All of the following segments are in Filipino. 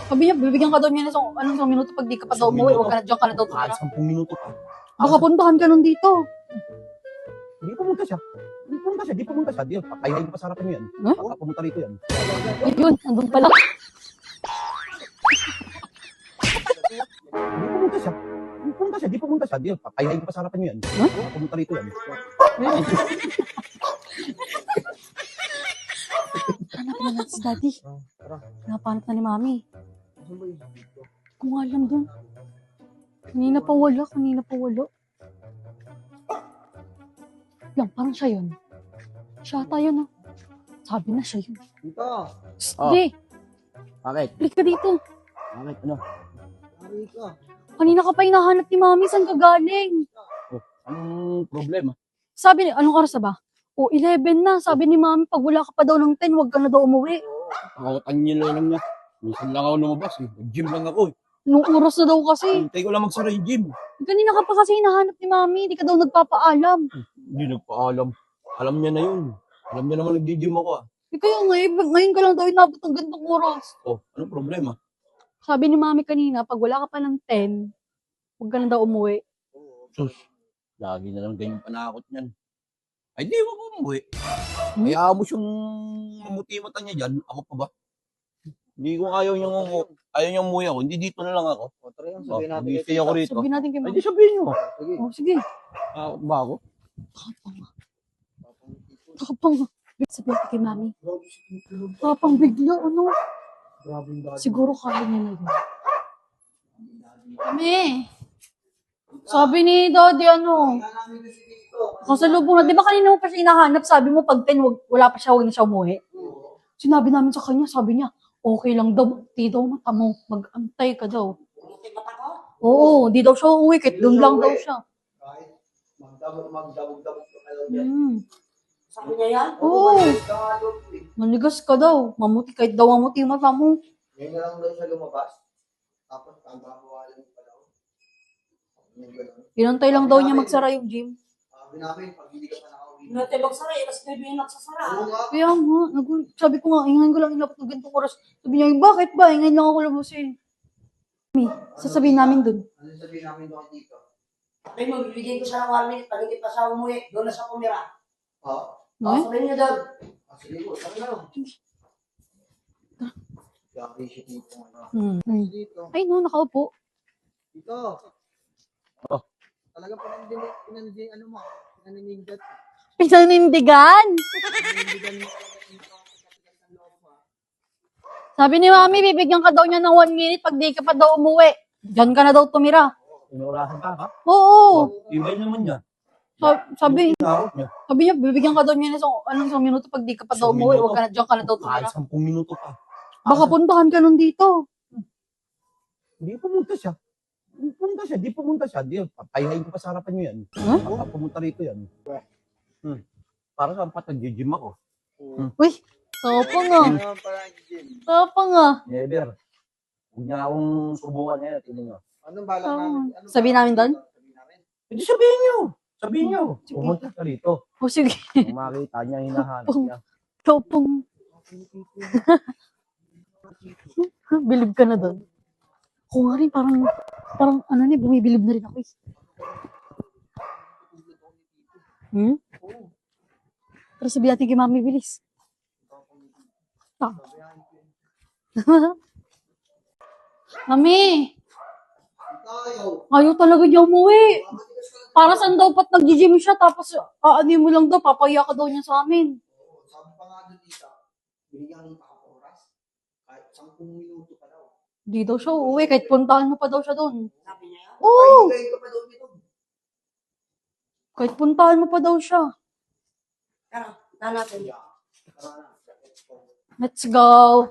Sabi niya, bibigyan ka daw niya ng isang minuto pag di ka pa daw umuwi. Huwag ka na, diyan ka na daw tumira. Kahit 10 minuto pa. Baka puntahan ka nun dito. Hindi pumunta siya. Di pumunta siya. Di, papayahin ko pa sa harapan niyo yan. Huh? Baka pumunta rito yan. Ayun, andun pala. Di pumunta siya. Di, papayahin ko pa sa harapan niyo yan. Huh? Baka pumunta rito yan. Hanap na natin si Daddy. Tara. Napanap na ni Mami. Kung alam dun. Kanina pa wala. Lang, parang siya yun. Siya ata yun, oh. Sabi na siya yun. Dito. Sige, Bakit? balik ka dito. Bakit? Ano? Ari ka. Kanina ka pa hinahanap ni Mami. Saan ka galing? Anong problema? Sabi ni, anong oras na ba? O, 11 na. Sabi ni Mami, pag wala ka pa daw ng 10, huwag ka na daw umuwi. Nakakatan niya lang niya. Minsan lang ako lumabas eh. Nag-gym lang ako eh. Nung oras na daw kasi. Hintay ko lang magsara yung gym. Kanina ka pa kasi hinahanap ni Mami. Hindi ka daw nagpapaalam. Hindi nagpaalam. Alam niya na yun. Alam niya naman nag-gym ako ah. Kaya ngayon ka lang daw inabot ng gantong oras. Oh, anong problema? Sabi ni Mami kanina, pag wala ka pa ng 10, huwag ka na daw umuwi. Sus, lagi na lang ganyan panakot niyan. Ay, di mo umuwi. Kaya mo siyang mamuti-mata niya dyan. Ako pa ba? Hindi ko ayaw niyang umuwi ako. Hindi dito na lang ako. O, tara yan. Oh, Sabihin natin. mag-stay ako rito. Sabihin natin kay Ay, Mami. di sabihin niyo. Sige. Oh, sige. Ba ako? Tapang. Sabihin natin kay Mami. Tapang bigla, ano? Grabe yung dati. Siguro kaya niya na yun. Mami. Sabi ni Daddy, ano? namin kasi dito. Kasalubong na. Di ba kanina mo pa siya hinahanap? Sabi mo, pag 10, wala pa siya, huwag na siya umuwi. Sinabi namin sa kanya, sabi niya, okay lang daw. Di daw mata mo. Mag-antay ka daw. Oo, di daw siya uuwi. Kahit doon lang daw siya. Kahit magdabog-dabog ka kayo dyan. Sabi niya yan? Oo. Tagalog eh. Manigas ka daw. Mamuti, kahit daw mamuti yung mata mo. Ngayon na lang daw siya lumabas. Tapos kagawalan pa daw. Ngayon ganun. Inantay lang daw niya magsara yung gym. Sabi namin, pag hindi ka pa nakauwi. Hindi natin magsara eh. Tapos kayo yung nagsasara. Oo nga. Kaya nga, sabi ko nga, ingan ko lang inapot ng ganitong oras. Sabi niya, bakit ba? Ingan lang ako lubusin. Sasabihin namin dun. Ano sabihin namin doon dito? Ay, magbibigay ko siya ng 1 minute. Pag hindi pa siya umuwi, doon na siya pumira. Ha? Eh? Sabihin niyo doon. Sige po, sabi na lang. I-appreciate dito. Dito. Ay no, nakaupo. Dito. Oh. Talaga pinandinig, ano mo, pinaninindat. Pinanindigan. Pinaninindigan mo ng loob mo. Sabi ni Mami, bibigyan ka daw niya ng 1 minute pag di ka pa daw umuwi. Diyan ka na daw tumira. Inurahan ka ha? Oo. Ibay naman niya. Sabi Inawat niya. niya, bibigyan ka daw niya ng isang minuto pag di ka pa daw Isang umuwi. minuto? Huwag ka na, diyan ka na daw Kahit tumira. 10 minuto pa. Baka puntahan ka nun dito. Hindi pumunta siya. Di pumunta siya. Di, papayahin ko pa sa harapan niyo yan. Huh? Baka pumunta rito yan. Para saan pa nag-gym ako? Uy, tapa nga. Ano pala ang gym? Tapa nga. Never. Huwag niya akong subukan ngayon. Tingnan niyo. Anong balak namin? Anong Sabihin namin doon? Sabihin namin. Hindi sabihin niyo. Sabihin niyo. Sige. Pumunta ka rito. O sige. Kung makita niya, hinahanap niya. Tapang. Bilib ka na doon. Ako nga rin, parang ano ni, bumibilib na rin ako eh. Pero sabihin natin kay Mami, bilis. Mami, Tayo. ayaw talaga niya umuwi. Para saan daw pat nag-gym siya, tapos ano mo lang daw, papaya ka daw niya sa amin. Sabi pa nga doon dito, binigyan ng oras. Kahit 10 minuto pa daw. Di daw siya uuwi, kahit puntahan mo pa daw siya doon. Sabi niya yan? Oo, Ay, ka pa daw dito. kahit puntahan mo pa daw siya. Tara, tara natin. Tara na. Let's go.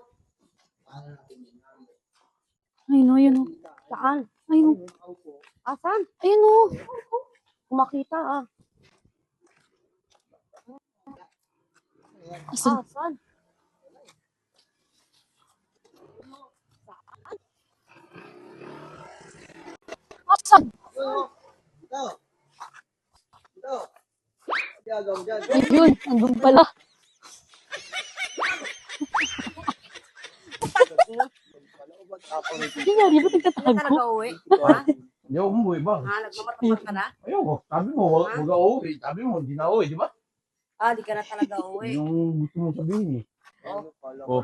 Tara natin yun. Ay no, yun o. Saan? Ay no. Asan? Ayun o. Kumakita ah. Asan? Asan? Asan? Dito. Dito. Ginagawa mo dyan. Ayun, andun pala. Nangyari, ba't nagtatago? Talaga uwi. Ha? Hindi ako umuwi ba? Ha? Nagmamatapang ka na? Ayoko. Sabi mo, wag ako uuwi. Sabi mo, hindi na uuwi, di ba? Ah, di ka na talaga uwi. Yung gusto mo sabihin eh. Oh.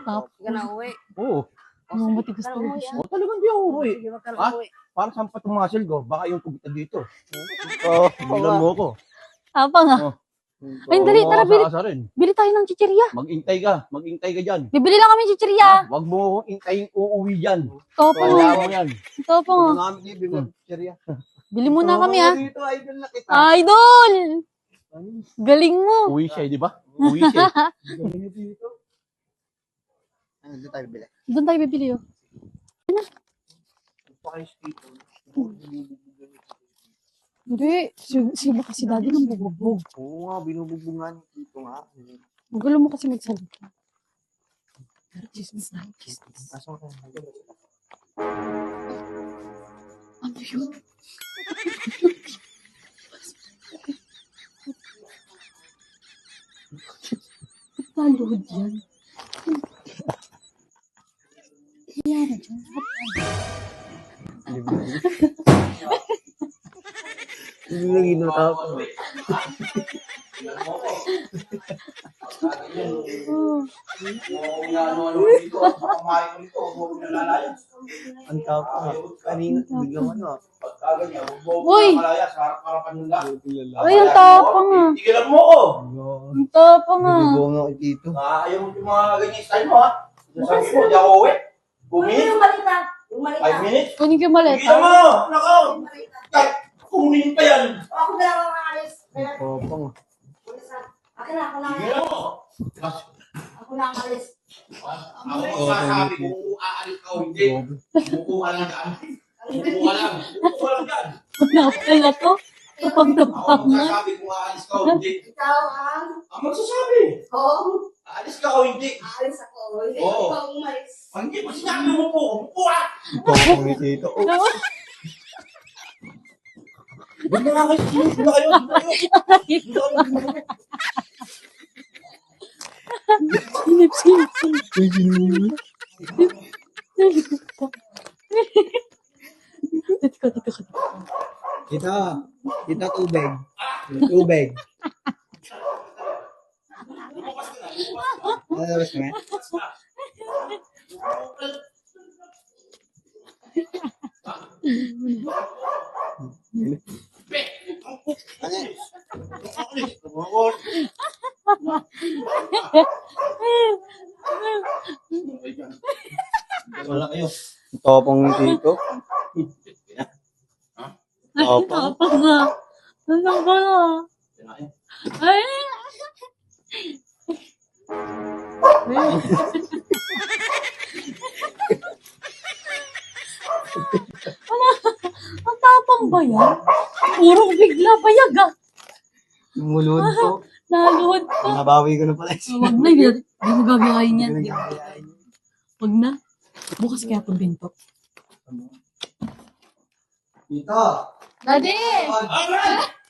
Tapos, Di ka na uwi. Oo. yung matigas Ka na talaga uwi, siya. Oh, talagang di ako uuwi. Sige, wag ka na Ha? uwi. Para saan pa itong muscle ko? Baka yung tugta dito. Oo, bilan mo ko. Apa nga? Oh. Ay, dali, tara, bili. rin. Bili tayo ng chichirya. Mag-intay ka dyan. Bibili lang kami ng chichirya. Wag mo akong intayin uuwi dyan. Ito pa nga. Kaya mo yan. Ito pa nga. Namin niya, bigyan Cheria. Bili muna kami ha. Dito, idol na kita. Idol! Galing mo. Uwi siya, di ba? Uwi siya. Galing dito. Ano, dito tayo bili. Doon tayo bibili oh. Hindi. Sila kasi daddy ng bubugbog. Oo nga, binubugbungan dito nga. Magulo mo kasi magsalita. Pero chismis na. Chismis. Pasok ka. Ano yun? Ba't naluhod yan? Kaya na dyan. Hindi na ginagawa ko. Ang tapo nga. Kanina, biglang ano. Uy! Ay, ang tapang ah. Tigilan mo ko. Ang tapang ah. Bigong ako dito. Ayaw mo yung mga ganyan style mo ha. Sabi mo, di ako uwi. 2 Ano minutes, yung malita? Yung malita. 5 minutes. Kunin ko yung maleta. Tigilan mo. Nako. Yung malita. Kahit kunin pa yan. Ako na lang ang alis. Tapang. Akin na, ako na. Tigilan mo. Ako na ang alis. Ako magsasabi kung aalis ka o hindi. Bukuha lang dyan. Bukuha lang. Bukuha lang dyan. Napal na to. Kapag Ako napaman. magsasabi kung aalis ka o hindi. Ikaw ang... Ang magsasabi. Oo. Aalis ka o hindi. Aalis ako. Hindi Oo. ako umalis. Pag hindi mo sinabi mo po, bukuha. Tapang ni Tito. Doon na nga kayo. Doon na kayo. Doon na kayo. Sinip. Dito ka. Kita. Kita tubig. Tubig. Lalabas ka na? Wala kayo. Tapang ni Tito. Ay, Tapang. tapang nga. Nasaan ka na? Ay! Ang tapang ba yan? Puro bigla payag ah. Lumulod ko. Naluhod pa. Nabawi ko na pala. Huwag na, hindi mo gagayahin yan. Hindi ko nagayain. Huwag na. Bukas kaya itong binto. Tito. Daddy!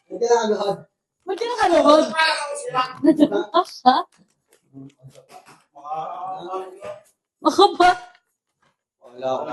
Hindi na agad. Ba't ka nakaluhod? Ha? Baka ba? Wala ko.